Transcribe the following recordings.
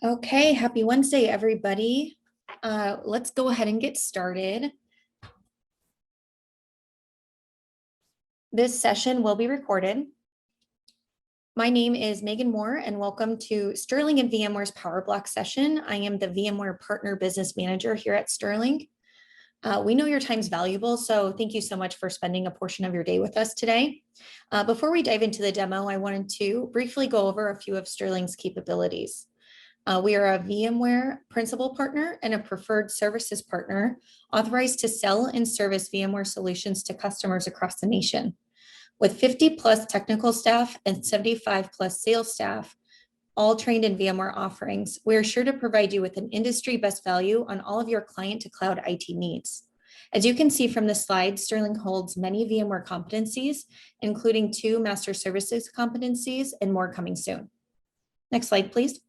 Okay, happy Wednesday, everybody. Let's go ahead and get started. This session will be recorded. My name is Megan Moore, and welcome to Sterling and VMware's Power Block session. I am the VMware Partner Business Manager here at Sterling. We know your time's valuable, so thank you so much for spending a portion of your day with us today. Before we dive into the demo, I wanted to briefly go over a few of Sterling's capabilities. We are a VMware principal partner and a preferred services partner authorized to sell and service VMware solutions to customers across the nation. With 50 plus technical staff and 75 plus sales staff, all trained in VMware offerings, we are sure to provide you with an industry best value on all of your client to cloud IT needs. As you can see from the slide, Sterling holds many VMware competencies, including 2 master services competencies and more coming soon. Next slide, please.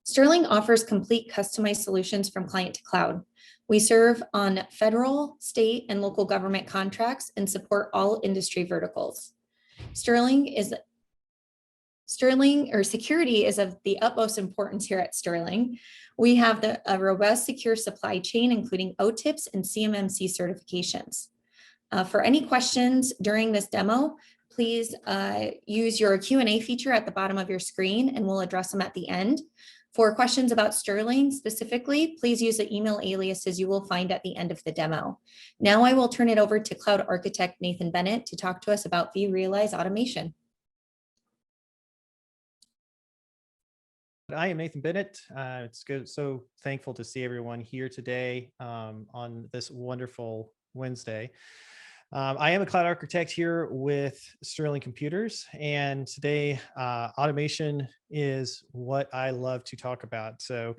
Sterling offers complete customized solutions from client to cloud. We serve on federal, state, and local government contracts and support all industry verticals. Security is of the utmost importance here at Sterling. We have a robust, secure supply chain, including OTIPs and CMMC certifications. For any questions during this demo, please use your Q&A feature at the bottom of your screen, and we'll address them at the end. For questions about Sterling specifically, please use the email aliases you will find at the end of the demo. Now I will turn it over to Cloud Architect Nathan Bennett to talk to us about vRealize Automation. I am Nathan Bennett. It's good. So thankful to see everyone here today on this wonderful Wednesday. I am a cloud architect here with Sterling Computers, and today automation is what I love to talk about. So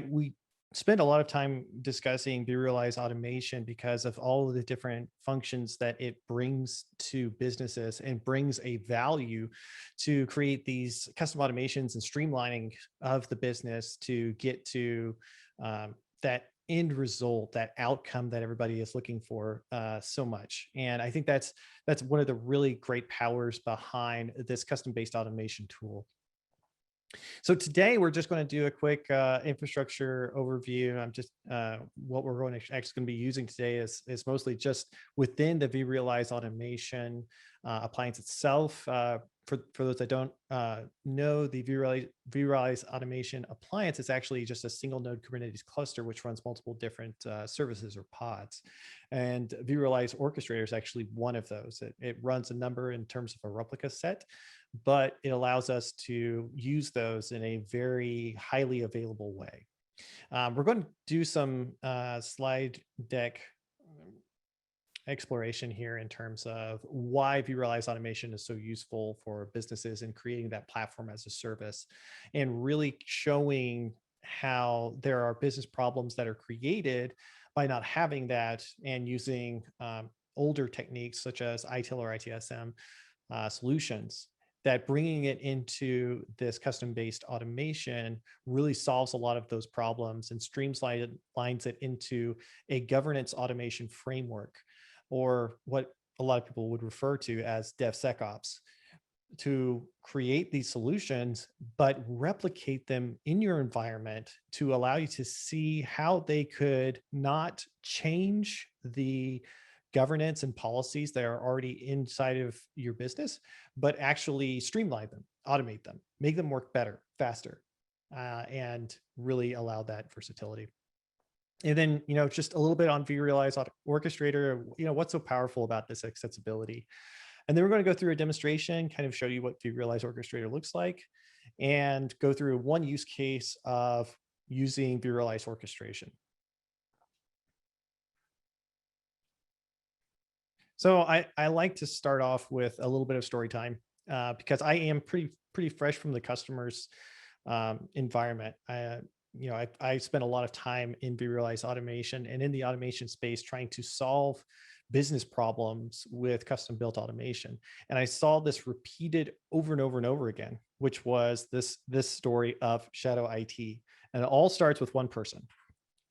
we spend a lot of time discussing vRealize Automation because of all of the different functions that it brings to businesses and brings a value to create these custom automations and streamlining of the business to get to that end result, that outcome that everybody is looking for so much. And I think that's one of the really great powers behind this custom-based automation tool. So today we're just going to do a quick infrastructure overview. I'm just what we're actually going to be using today is mostly just within the vRealize Automation appliance itself. For those that don't know, the vRealize Automation appliance is actually just a single node Kubernetes cluster, which runs multiple different services or pods. And vRealize Orchestrator is actually one of those. It runs a number in terms of a replica set, but it allows us to use those in a very highly available way. We're going to do some slide deck exploration here in terms of why vRealize Automation is so useful for businesses in creating that platform as a service, and really showing how there are business problems that are created by not having that and using older techniques such as ITIL or ITSM solutions, that bringing it into this custom-based automation really solves a lot of those problems and streamlines it into a governance automation framework, or what a lot of people would refer to as DevSecOps, to create these solutions, but replicate them in your environment to allow you to see how they could not change the governance and policies that are already inside of your business, but actually streamline them, automate them, make them work better, faster, and really allow that versatility. And then, just a little bit on vRealize Orchestrator, what's so powerful about this extensibility. And then we're going to go through a demonstration, kind of show you what vRealize Orchestrator looks like, and go through one use case of using vRealize Orchestration. So I like to start off with a little bit of story time because I am pretty fresh from the customer's environment. I spent a lot of time in vRealize Automation and in the automation space trying to solve business problems with custom built automation. And I saw this repeated over and over and over again, which was this story of shadow IT. And it all starts with one person.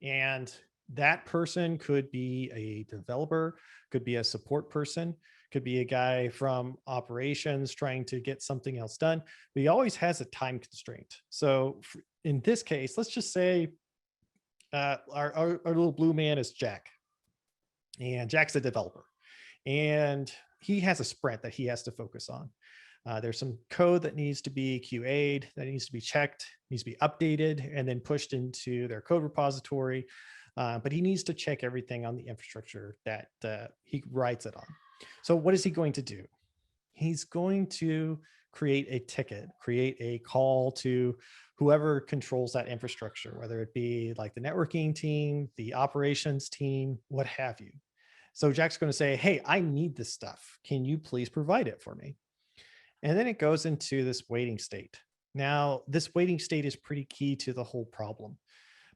And That person could be a developer, could be a support person, could be a guy from operations trying to get something else done, but he always has a time constraint. So in this case, let's just say our little blue man is Jack, and Jack's a developer, and he has a sprint that he has to focus on. There's some code that needs to be QA'd, that needs to be checked, needs to be updated, and then pushed into their code repository. But he needs to check everything on the infrastructure that he writes it on. So what is he going to do? He's going to create a ticket, create a call to whoever controls that infrastructure, whether it be like the networking team, the operations team, what have you. So Jack's going to say, hey, I need this stuff. Can you please provide it for me? And then it goes into this waiting state. Now, this waiting state is pretty key to the whole problem,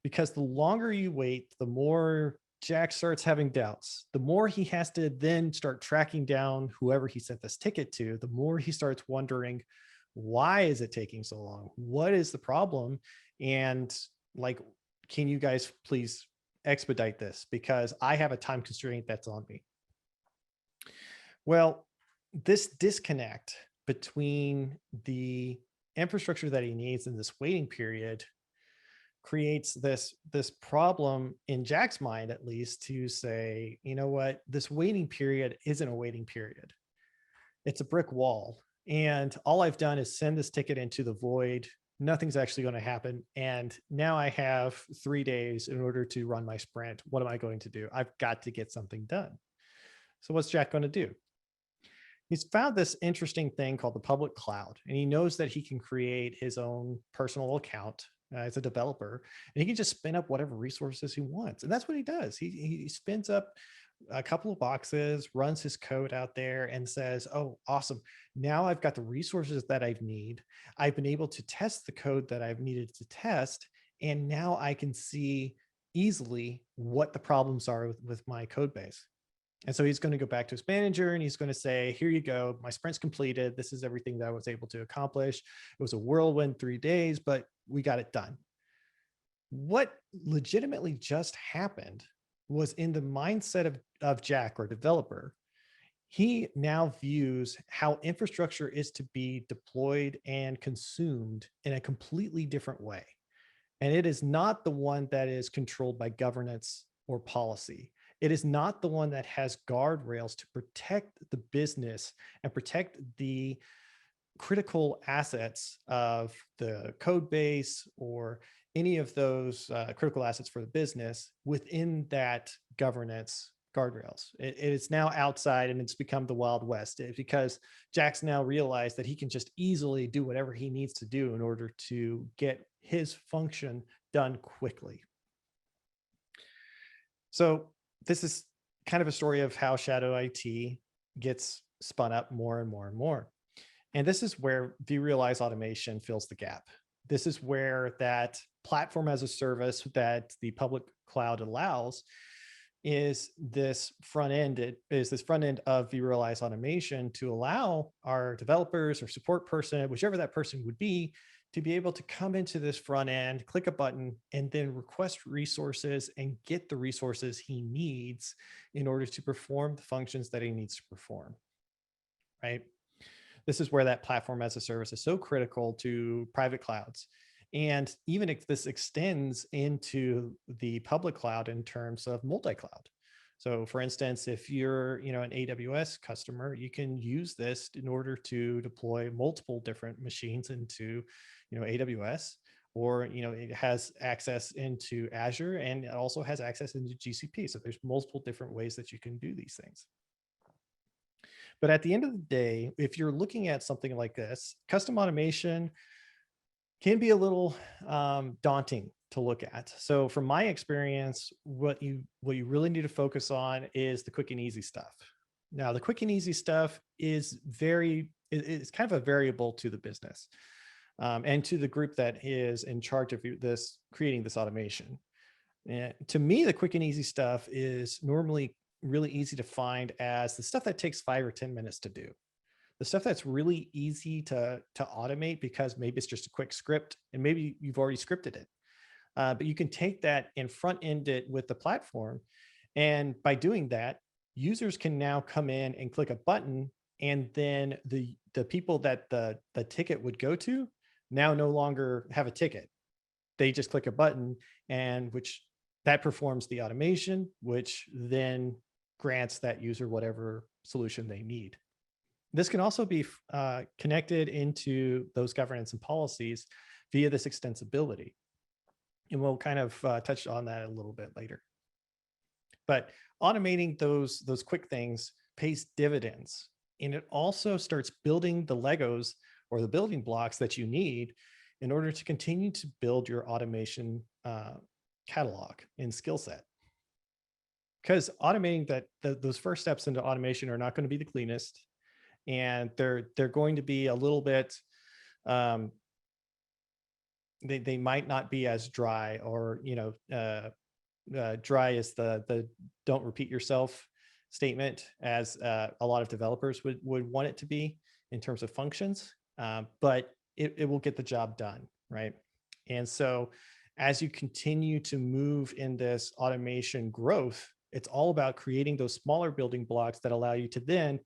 because the longer you wait, the more Jack starts having doubts. The more he has to then start tracking down whoever he sent this ticket to, the more he starts wondering, why is it taking so long? What is the problem? And like, can you guys please expedite this? Because I have a time constraint that's on me. Well, this disconnect between the infrastructure that he needs in this waiting period creates this problem in Jack's mind, at least, to say, you know what, this waiting period isn't a waiting period. It's a brick wall. And all I've done is send this ticket into the void. Nothing's actually going to happen. And now I have 3 days in order to run my sprint. What am I going to do? I've got to get something done. So what's Jack going to do? He's found this interesting thing called the public cloud, and he knows that he can create his own personal account as a developer, and he can just spin up whatever resources he wants. And that's what he does. He spins up a couple of boxes, runs his code out there, and says, oh, awesome. Now I've got the resources that I need. I've been able to test the code that I've needed to test. And now I can see easily what the problems are with my code base. And so he's going to go back to his manager and he's going to say, here you go. My sprint's completed. This is everything that I was able to accomplish. It was a whirlwind 3 days, but we got it done. What legitimately just happened was in the mindset of Jack, or developer. He now views how infrastructure is to be deployed and consumed in a completely different way. And it is not the one that is controlled by governance or policy. It is not the one that has guardrails to protect the business and protect the critical assets of the code base or any of those critical assets for the business within that governance guardrails. It is now outside, and it's become the Wild West because Jack's now realized that he can just easily do whatever he needs to do in order to get his function done quickly. So this is kind of a story of how shadow IT gets spun up more and more and more. And this is where vRealize Automation fills the gap. This is where that platform as a service that the public cloud allows is this front end. It is this front end of vRealize Automation to allow our developers or support person, whichever that person would be, to be able to come into this front end, click a button, and then request resources and get the resources he needs in order to perform the functions that he needs to perform, right? This is where that platform as a service is so critical to private clouds. And even if this extends into the public cloud in terms of multi-cloud. So for instance, if you're an AWS customer, you can use this in order to deploy multiple different machines into AWS, or it has access into Azure, and it also has access into GCP. So there's multiple different ways that you can do these things. But at the end of the day, if you're looking at something like this, custom automation can be a little daunting to look at. So from my experience, what you really need to focus on is the quick and easy stuff. Now, the quick and easy stuff is it's kind of a variable to the business and to the group that is in charge of creating this automation. And to me, the quick and easy stuff is normally really easy to find as the stuff that takes 5 or 10 minutes to do. The stuff that's really easy to automate because maybe it's just a quick script and maybe you've already scripted it. But you can take that and front end it with the platform. And by doing that, users can now come in and click a button, and then the people that the ticket would go to now no longer have a ticket. They just click a button, and which that performs the automation, which then grants that user whatever solution they need. This can also be connected into those governance and policies via this extensibility. And we'll kind of touch on that a little bit later. But automating those quick things pays dividends. And it also starts building the Legos or the building blocks that you need in order to continue to build your automation catalog and skill set. Because automating those first steps into automation are not going to be the cleanest, and they're going to be a little bit they might not be as dry, or dry is the don't repeat yourself statement as a lot of developers would want it to be in terms of functions, but it will get the job done, right? And so as you continue to move in this automation growth, it's all about creating those smaller building blocks that allow you to then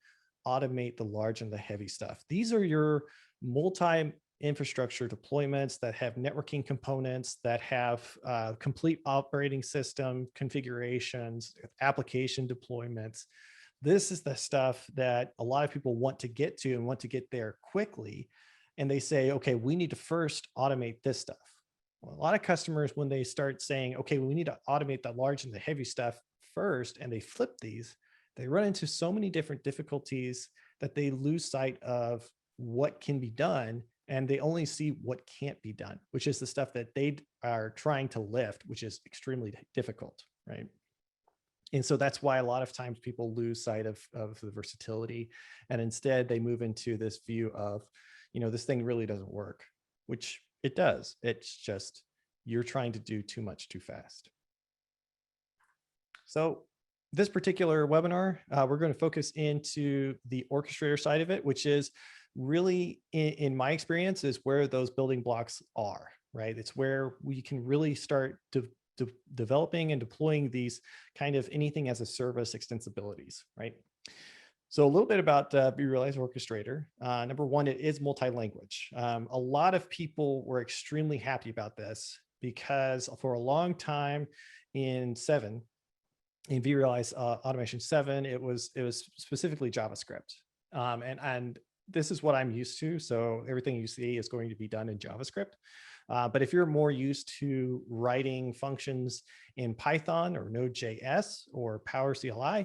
automate the large and the heavy stuff. These are your multi infrastructure deployments that have networking components, that have complete operating system configurations, application deployments. This is the stuff that a lot of people want to get to and want to get there quickly. And they say, okay, we need to first automate this stuff. Well, a lot of customers, when they start saying, okay, we need to automate the large and the heavy stuff first, and they flip these, they run into so many different difficulties that they lose sight of what can be done, and they only see what can't be done, which is the stuff that they are trying to lift, which is extremely difficult, right? And so that's why a lot of times people lose sight of the versatility, and instead they move into this view of, this thing really doesn't work, which it does. It's just you're trying to do too much too fast. So this particular webinar, we're going to focus into the orchestrator side of it, which is really, in my experience, is where those building blocks are, right? It's where we can really start developing and deploying these kind of anything as a service extensibilities, right? So a little bit about vRealize Orchestrator. Number one, it is multi-language. A lot of people were extremely happy about this because for a long time in vRealize Automation 7, it was specifically JavaScript. And this is what I'm used to. So everything you see is going to be done in JavaScript. But if you're more used to writing functions in Python or Node.js or Power CLI,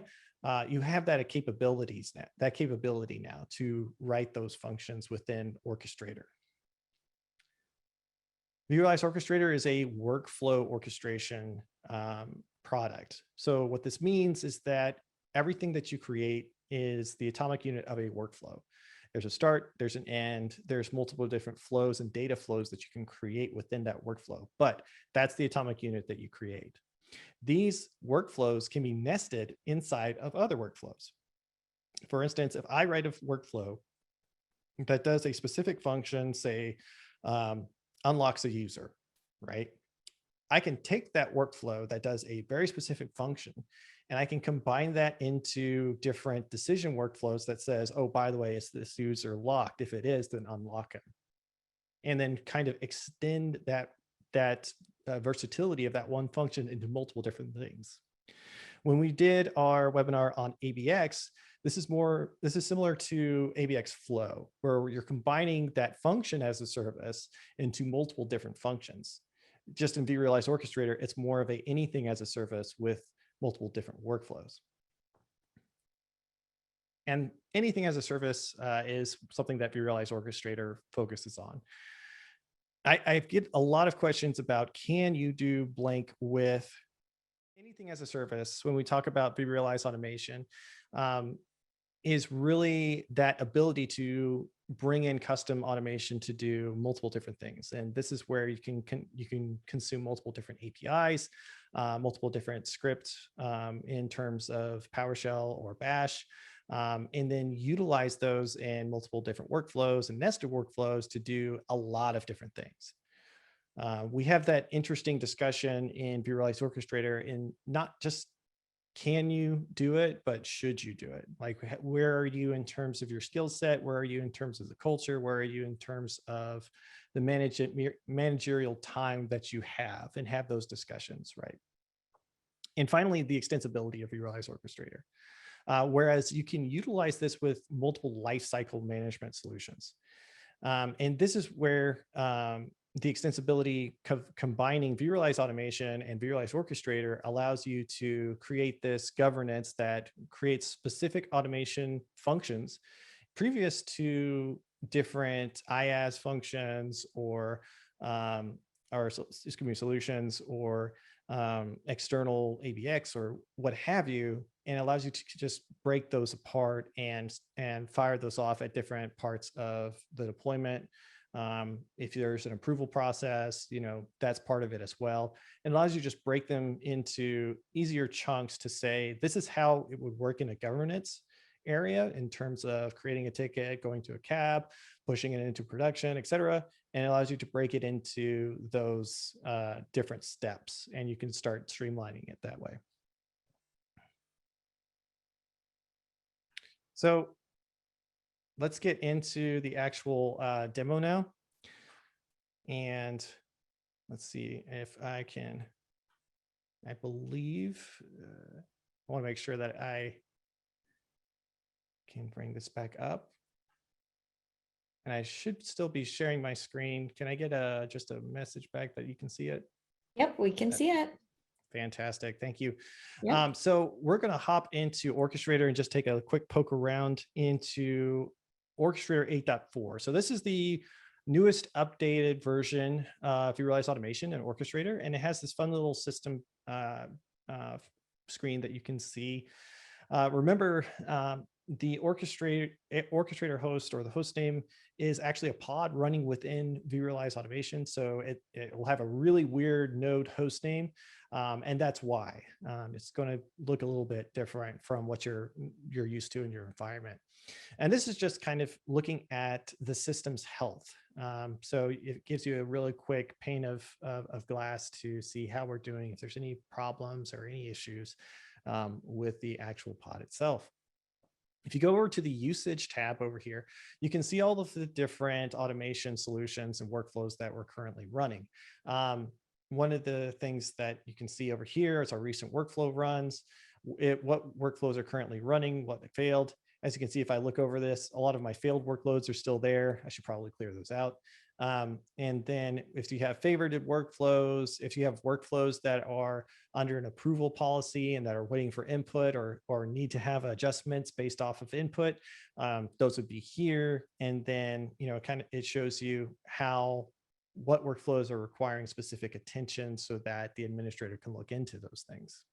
you have that capability now to write those functions within Orchestrator. vRealize Orchestrator is a workflow orchestration product. So what this means is that everything that you create is the atomic unit of a workflow. There's a start, there's an end, there's multiple different flows and data flows that you can create within that workflow, but that's the atomic unit that you create. These workflows can be nested inside of other workflows. For instance, if I write a workflow that does a specific function, say unlocks a user, right? I can take that workflow that does a very specific function, and I can combine that into different decision workflows that says, oh, by the way, is this user locked? If it is, then unlock him. And then kind of extend that versatility of that one function into multiple different things. When we did our webinar on ABX, this is similar to ABX Flow, where you're combining that function as a service into multiple different functions. Just in vRealize Orchestrator, it's more of a anything as a service with multiple different workflows. And anything as a service is something that vRealize Orchestrator focuses on. I get a lot of questions about, can you do blank with anything as a service? When we talk about vRealize Automation, is really that ability to bring in custom automation to do multiple different things. And this is where you can consume multiple different APIs, multiple different scripts in terms of PowerShell or Bash, and then utilize those in multiple different workflows and nested workflows to do a lot of different things. We have that interesting discussion in vRealize Orchestrator in not just can you do it, but should you do it? Like, where are you in terms of your skill set? Where are you in terms of the culture? Where are you in terms of the managerial time that you have, and have those discussions, right? And finally, the extensibility of vRealize Orchestrator. Whereas you can utilize this with multiple lifecycle management solutions. And this is where the extensibility combining vRealize Automation and vRealize Orchestrator allows you to create this governance that creates specific automation functions previous to different IaaS functions or solutions or external ABX or what have you, and allows you to just break those apart and fire those off at different parts of the deployment. If there's an approval process, that's part of it as well. It allows you to just break them into easier chunks to say, this is how it would work in a governance area in terms of creating a ticket, going to a cab, pushing it into production, et cetera. And it allows you to break it into those different steps, and you can start streamlining it that way. So let's get into the actual demo now. And let's see if I can, I believe, I want to make sure that I can bring this back up. And I should still be sharing my screen. Can I get just a message back that you can see it? Yep, we can see it. Fantastic. Thank you. Yep. So we're going to hop into Orchestrator and just take a quick poke around into Orchestrator 8.4. So this is the newest updated version of vRealize Automation and Orchestrator, and it has this fun little system screen that you can see. Remember, the orchestrator host, or the host name, is actually a pod running within vRealize Automation. So it will have a really weird node host name. And that's why it's going to look a little bit different from what you're used to in your environment. And this is just kind of looking at the system's health. So it gives you a really quick pane of glass to see how we're doing, if there's any problems or any issues with the actual pod itself. If you go over to the usage tab over here, you can see all of the different automation solutions and workflows that we're currently running. One of the things that you can see over here is our recent workflow runs, what workflows are currently running, what failed. As you can see, if I look over this, a lot of my failed workloads are still there. I should probably clear those out. And then if you have favorited workflows, if you have workflows that are under an approval policy and that are waiting for input or need to have adjustments based off of input, those would be here. And then, it shows you what workflows are requiring specific attention so that the administrator can look into those things.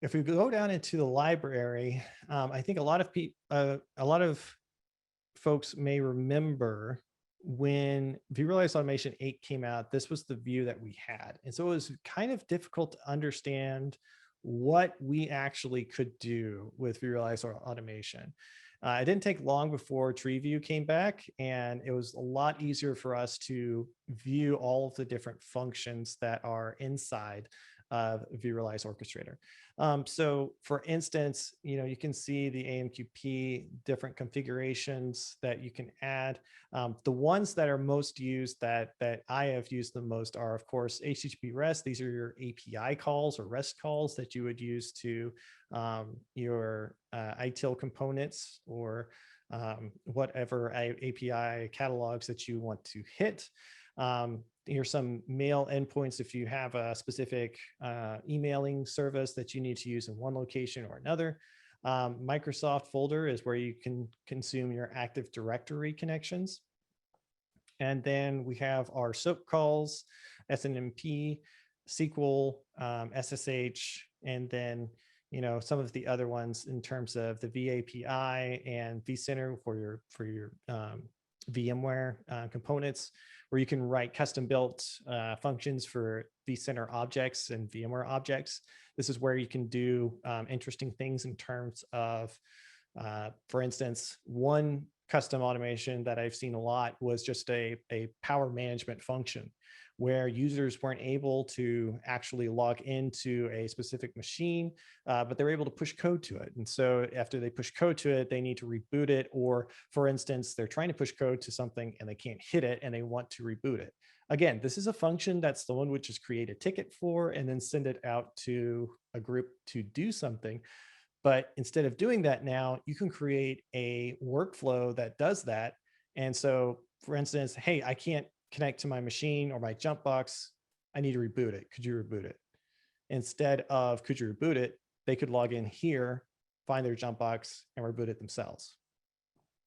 If we go down into the library, I think a lot of folks may remember when vRealize Automation 8 came out, this was the view that we had. And so it was kind of difficult to understand what we actually could do with vRealize Automation. It didn't take long before Tree View came back, and it was a lot easier for us to view all of the different functions that are inside of vRealize Orchestrator. So for instance, you can see the AMQP, different configurations that you can add. The ones that are most used that I have used the most are, of course, HTTP REST. These are your API calls or REST calls that you would use to your ITIL components or whatever API catalogs that you want to hit. Here's some mail endpoints if you have a specific emailing service that you need to use in one location or another. Microsoft folder is where you can consume your Active Directory connections. And then we have our SOAP calls, SNMP, SQL, SSH, and then some of the other ones in terms of the vAPI and vCenter for your VMware components, where you can write custom built functions for vCenter objects and VMware objects. This is where you can do interesting things in terms of, for instance, one custom automation that I've seen a lot was just a power management function where users weren't able to actually log into a specific machine, but they're able to push code to it. And so after they push code to it, they need to reboot it. Or for instance, they're trying to push code to something and they can't hit it and they want to reboot it. Again, this is a function that's the one which is create a ticket for and then send it out to a group to do something. But instead of doing that now, you can create a workflow that does that. And so, for instance, hey, I can't connect to my machine or my jump box. I need to reboot it. Could you reboot it? Instead of could you reboot it, they could log in here, find their jump box, and reboot it themselves.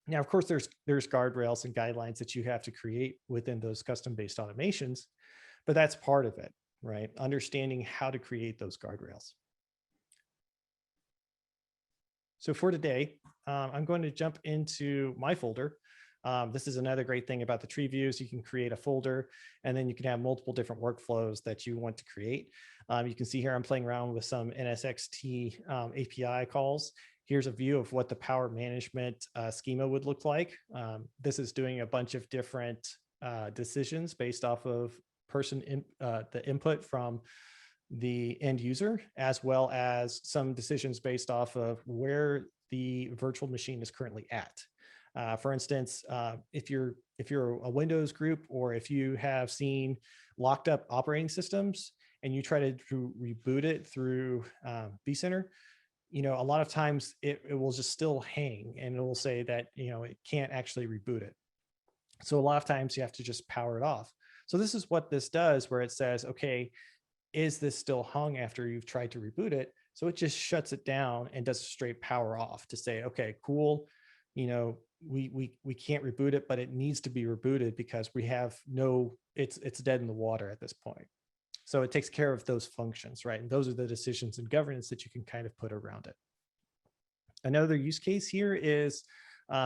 Now, of course, there's guardrails and guidelines that you have to create within those custom-based automations, but that's part of it, right? Understanding how to create those guardrails. So for today, I'm going to jump into my folder. This is another great thing about the tree views. You can create a folder and then you can have multiple different workflows that you want to create. You can see here I'm playing around with some NSXT API calls. Here's a view of what the power management schema would look like. This is doing a bunch of different decisions based off of the input from the end user, as well as some decisions based off of where the virtual machine is currently at. For instance, if you're a Windows group, or if you have seen locked up operating systems and you try to reboot it through vCenter, a lot of times it will just still hang and it will say that, it can't actually reboot it. So a lot of times you have to just power it off. So this is what this does, where it says, okay, is this still hung after you've tried to reboot it? So it just shuts it down and does a straight power off to say, okay, cool. We can't reboot it, but it needs to be rebooted because we have it's dead in the water at this point. So it takes care of those functions, right? And those are the decisions and governance that you can kind of put around it. Another use case here is,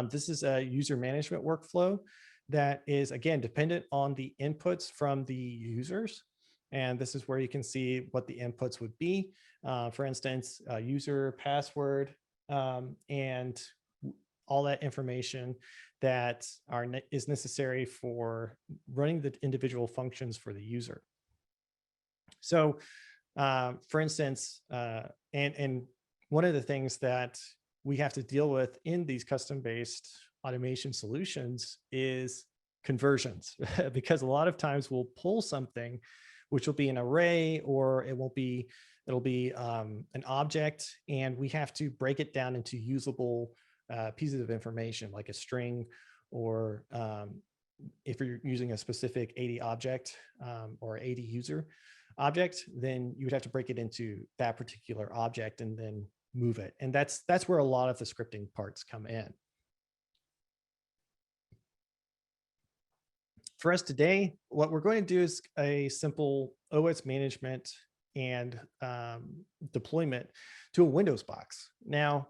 this is a user management workflow that is, again, dependent on the inputs from the users. And this is where you can see what the inputs would be. For instance, user password, and all that information that is necessary for running the individual functions for the user. So for instance, and one of the things that we have to deal with in these custom-based automation solutions is conversions, because a lot of times we'll pull something which will be an array, or it'll be an object, and we have to break it down into usable pieces of information, like a string, or if you're using a specific AD object or AD user object, then you would have to break it into that particular object and then move it. And that's where a lot of the scripting parts come in. For us today, what we're going to do is a simple OS management and deployment to a Windows box. Now,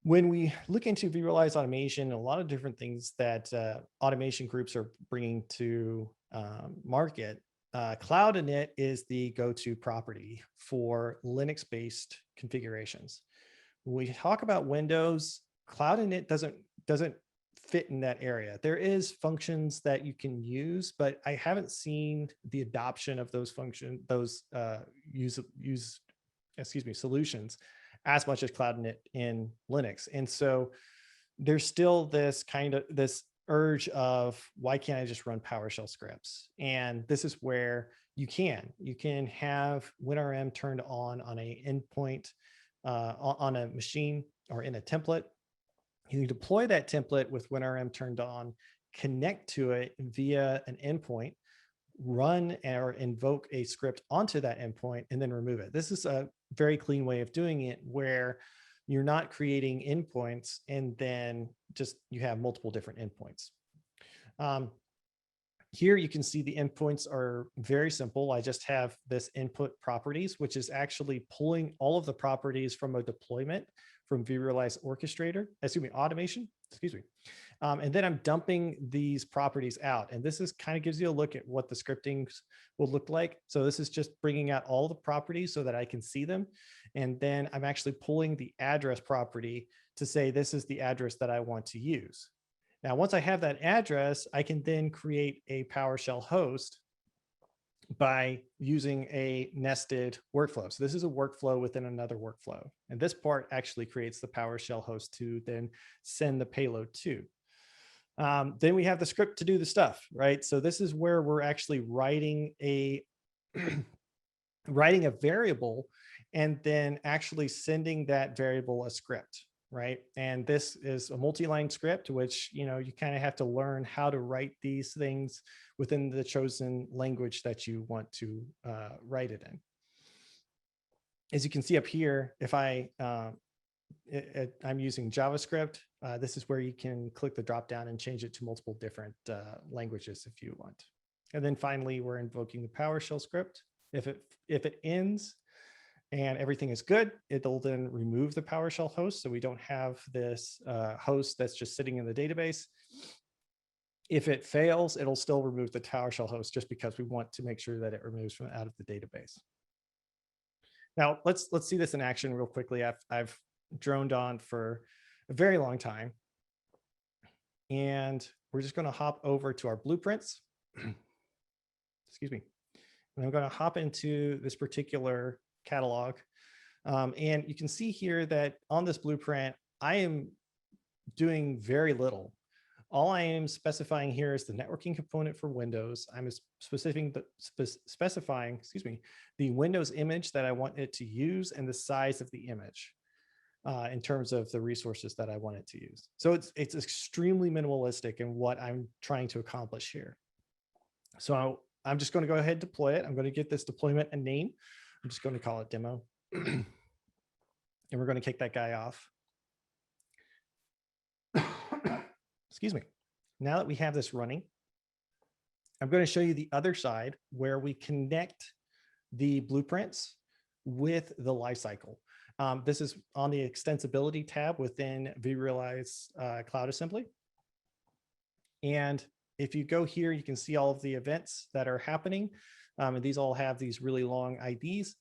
when we look into vRealize automation, a lot of different things that automation groups are bringing to market, Cloud Init is the go-to property for Linux-based configurations. When we talk about Windows, Cloud Init doesn't fit in that area. There is functions that you can use, but I haven't seen the adoption of those solutions as much as Cloud Init in Linux. And so there's still this urge of, why can't I just run PowerShell scripts? And this is where you can have WinRM turned on a endpoint on a machine or in a template. You deploy that template with WinRM turned on, connect to it via an endpoint, run or invoke a script onto that endpoint, and then remove it. This is a very clean way of doing it, where you're not creating endpoints and then just you have multiple different endpoints. Here you can see the endpoints are very simple. I just have this input properties, which is actually pulling all of the properties from a deployment from vRealize Automation. excuse me. And then I'm dumping these properties out. And this is kind of gives you a look at what the scripting will look like. So this is just bringing out all the properties so that I can see them. And then I'm actually pulling the address property to say, this is the address that I want to use. Now, once I have that address, I can then create a PowerShell host by using a nested workflow. So this is a workflow within another workflow. And this part actually creates the PowerShell host to then send the payload to. Then we have the script to do the stuff, right? So this is where we're actually writing a writing a variable and then actually sending that variable a script, right? And this is a multi-line script, which, you kind of have to learn how to write these things within the chosen language that you want to write it in. As you can see up here, if I'm using JavaScript, this is where you can click the drop down and change it to multiple different languages if you want. And then finally, we're invoking the PowerShell script. If it ends and everything is good, it'll then remove the PowerShell host. So we don't have this host that's just sitting in the database. If it fails, it'll still remove the PowerShell host just because we want to make sure that it removes from out of the database. Now let's see this in action real quickly. I've droned on for a very long time. And we're just going to hop over to our blueprints. Excuse me. And I'm going to hop into this particular catalog. And you can see here that on this blueprint, I am doing very little. All I am specifying here is the networking component for Windows. I'm specifying the Windows image that I want it to use and the size of the image in terms of the resources that I want it to use. So it's extremely minimalistic in what I'm trying to accomplish here. So I'm just going to go ahead and deploy it. I'm going to get this deployment a name. I'm just going to call it demo. And we're going to kick that guy off. Excuse me. Now that we have this running, I'm going to show you the other side where we connect the blueprints with the lifecycle. This is on the extensibility tab within vRealize Cloud Assembly. And if you go here, you can see all of the events that are happening. And these all have these really long IDs.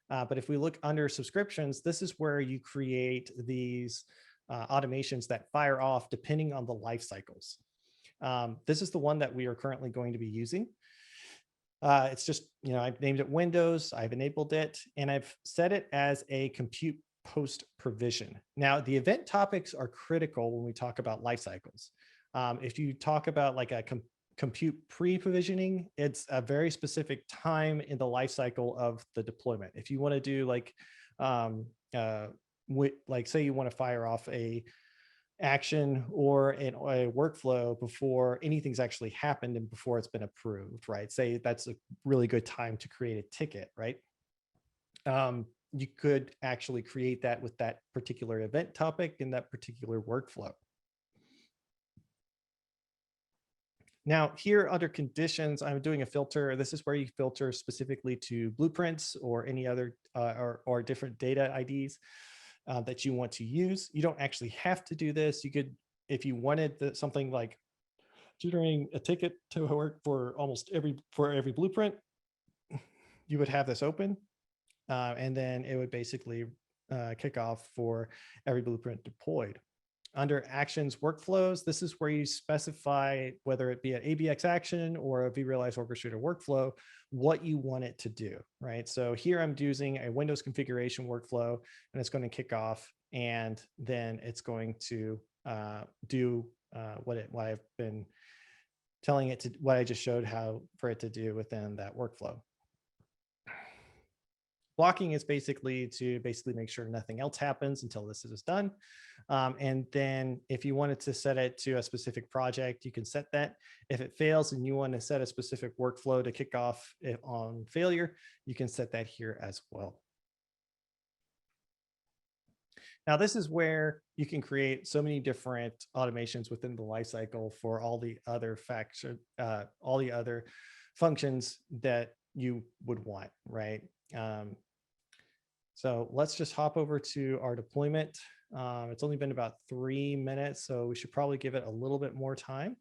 But if we look under subscriptions, this is where you create these automations that fire off depending on the life cycles. This is the one that we are currently going to be using. It's just, I've named it Windows, I've enabled it, and I've set it as a compute post provision. Now, the event topics are critical when we talk about life cycles. If you talk about like a compute pre-provisioning, it's a very specific time in the life cycle of the deployment. If you want to do like say you want to fire off a action or a workflow before anything's actually happened and before it's been approved, right? Say that's a really good time to create a ticket, right? You could actually create that with that particular event topic in that particular workflow. Now here under conditions, I'm doing a filter. This is where you filter specifically to blueprints or any other or different data IDs that you want to use. You don't actually have to do this. You could, if you wanted something like generating a ticket to work for every blueprint, you would have this open. And then it would basically kick off for every blueprint deployed. Under actions workflows, this is where you specify whether it be an ABX action or a vRealize Orchestrator workflow, what you want it to do, right? So here I'm using a Windows configuration workflow, and it's going to kick off, and then it's going to do what I've been telling it to, what I just showed how for it to do within that workflow. Blocking is basically to make sure nothing else happens until this is done. And then if you wanted to set it to a specific project, you can set that. If it fails and you want to set a specific workflow to kick off on failure, you can set that here as well. Now, this is where you can create so many different automations within the lifecycle for all the other functions that you would want, right? So let's just hop over to our deployment It's only been about 3 minutes, so we should probably give it a little bit more time.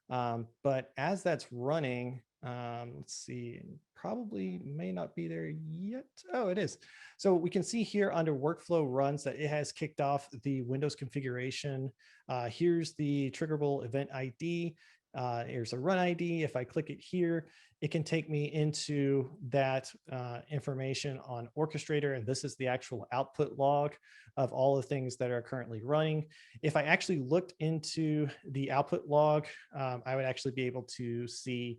But as that's running, let's see, probably may not be there yet. Oh, it is. So we can see here under workflow runs that it has kicked off the Windows configuration. Here's the triggerable event ID. Here's a run ID. If I click it here, it can take me into that information on Orchestrator. And this is the actual output log of all the things that are currently running. If I actually looked into the output log, I would actually be able to see,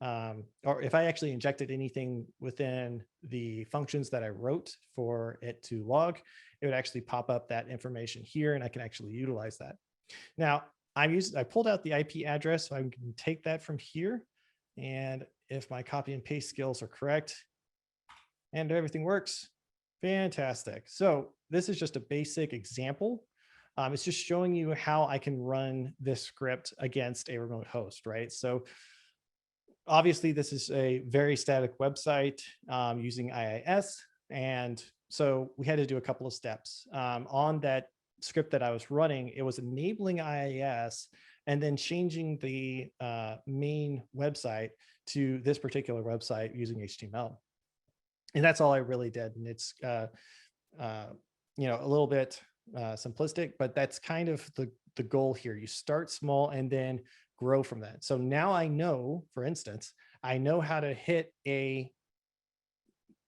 or if I actually injected anything within the functions that I wrote for it to log, it would actually pop up that information here, and I can actually utilize that. Now, I pulled out the IP address, so I can take that from here. And if my copy and paste skills are correct and everything works, fantastic. So this is just a basic example. It's just showing you how I can run this script against a remote host, right? So obviously this is a very static website using IIS. And so we had to do a couple of steps on that script that I was running. It was enabling IIS and then changing the main website to this particular website using HTML. And that's all I really did. And it's, a little bit simplistic, but that's kind of the goal here. You start small and then grow from that. So now I know, for instance, I know how to hit a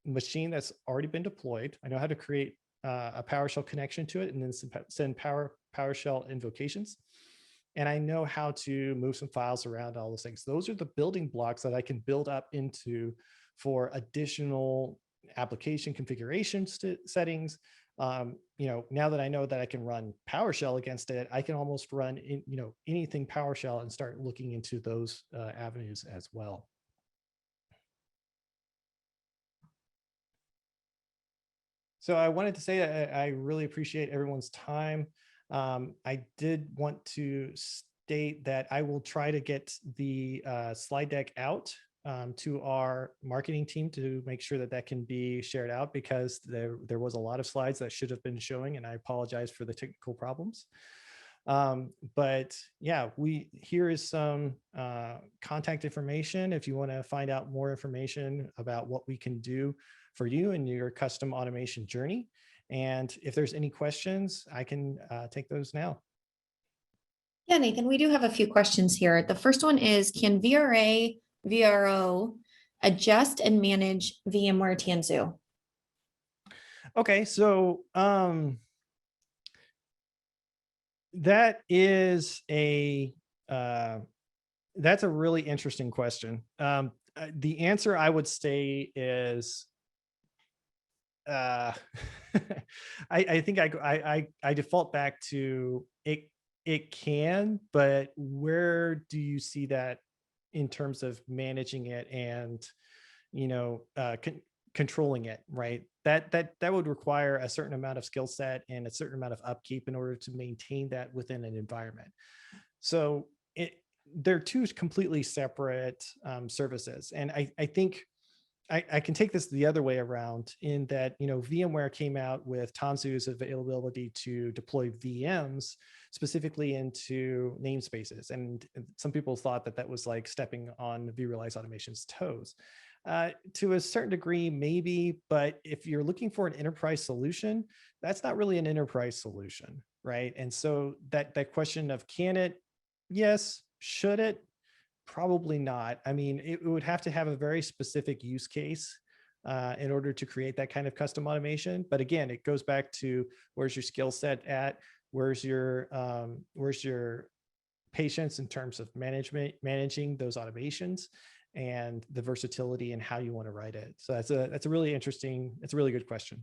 machine that's already been deployed. I know how to create a PowerShell connection to it and then send PowerShell invocations. And I know how to move some files around, all those things. Those are the building blocks that I can build up into for additional application configuration settings. Now that I know that I can run PowerShell against it, I can almost run anything PowerShell and start looking into those avenues as well. So I wanted to say that I really appreciate everyone's time. I did want to state that I will try to get the slide deck out to our marketing team to make sure that that can be shared out, because there was a lot of slides that should have been showing, and I apologize for the technical problems. But yeah, here is some contact information if you want to find out more information about what we can do for you and your custom automation journey. And if there's any questions, I can take those now. Yeah, Nathan, we do have a few questions here. The first one is, can VRA, vRO adjust and manage VMware Tanzu? Okay, so that is that's a really interesting question. The answer I would say is I think I default back to it. It can, but where do you see that in terms of managing it and controlling it, right? That would require a certain amount of skill set and a certain amount of upkeep in order to maintain that within an environment. So they're two completely separate services, and I think I can take this the other way around, in that, VMware came out with Tanzu's availability to deploy VMs specifically into namespaces. And some people thought that that was like stepping on vRealize Automation's toes. To a certain degree, maybe, but if you're looking for an enterprise solution, that's not really an enterprise solution, right? And so that question of, can it? Yes. Should it? Probably not. I mean, it would have to have a very specific use case in order to create that kind of custom automation. But again, it goes back to, where's your skill set at? Where's your patience in terms of managing those automations, and the versatility and how you want to write it. So that's a really interesting, it's a really good question.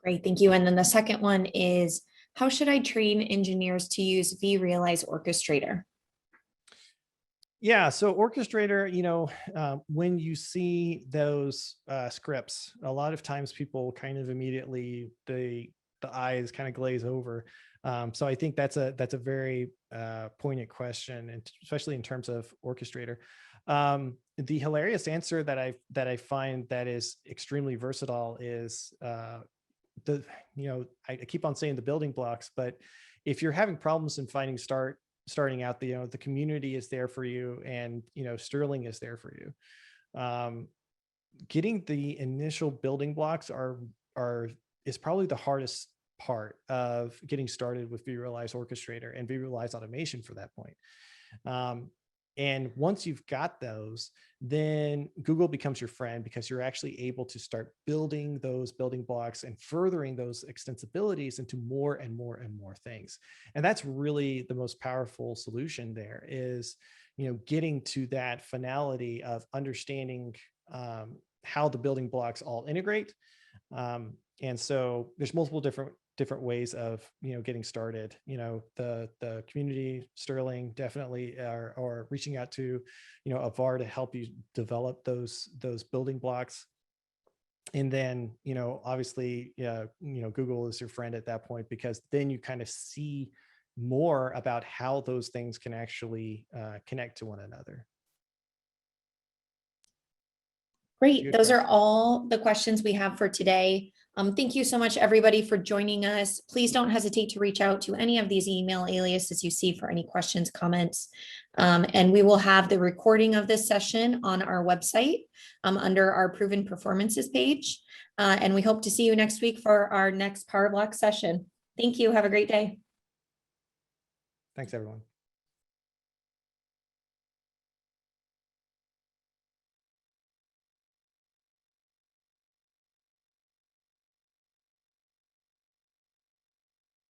Great, thank you. And then the second one is, how should I train engineers to use vRealize Orchestrator? Yeah, so Orchestrator, when you see those scripts, a lot of times people kind of immediately, the eyes kind of glaze over. So I think that's a very poignant question, and especially in terms of Orchestrator. The hilarious answer that I find that is extremely versatile is I keep on saying the building blocks, but if you're having problems in starting out, the community is there for you, and Sterling is there for you. Getting the initial building blocks is probably the hardest part of getting started with vRealize Orchestrator and vRealize Automation for that point. And once you've got those, then Google becomes your friend, because you're actually able to start building those building blocks and furthering those extensibilities into more and more and more things. And that's really the most powerful solution there, is, getting to that finality of understanding how the building blocks all integrate. And so there's multiple different ways of getting started. The community, Sterling, definitely are reaching out to a VAR to help you develop those building blocks. And then obviously Google is your friend at that point, because then you kind of see more about how those things can actually connect to one another. Great. Those are all the questions we have for today. Thank you so much, everybody, for joining us. Please don't hesitate to reach out to any of these email aliases you see for any questions, comments. And we will have the recording of this session on our website under our Proven Performances page. And we hope to see you next week for our next Power Block session. Thank you. Have a great day. Thanks, everyone.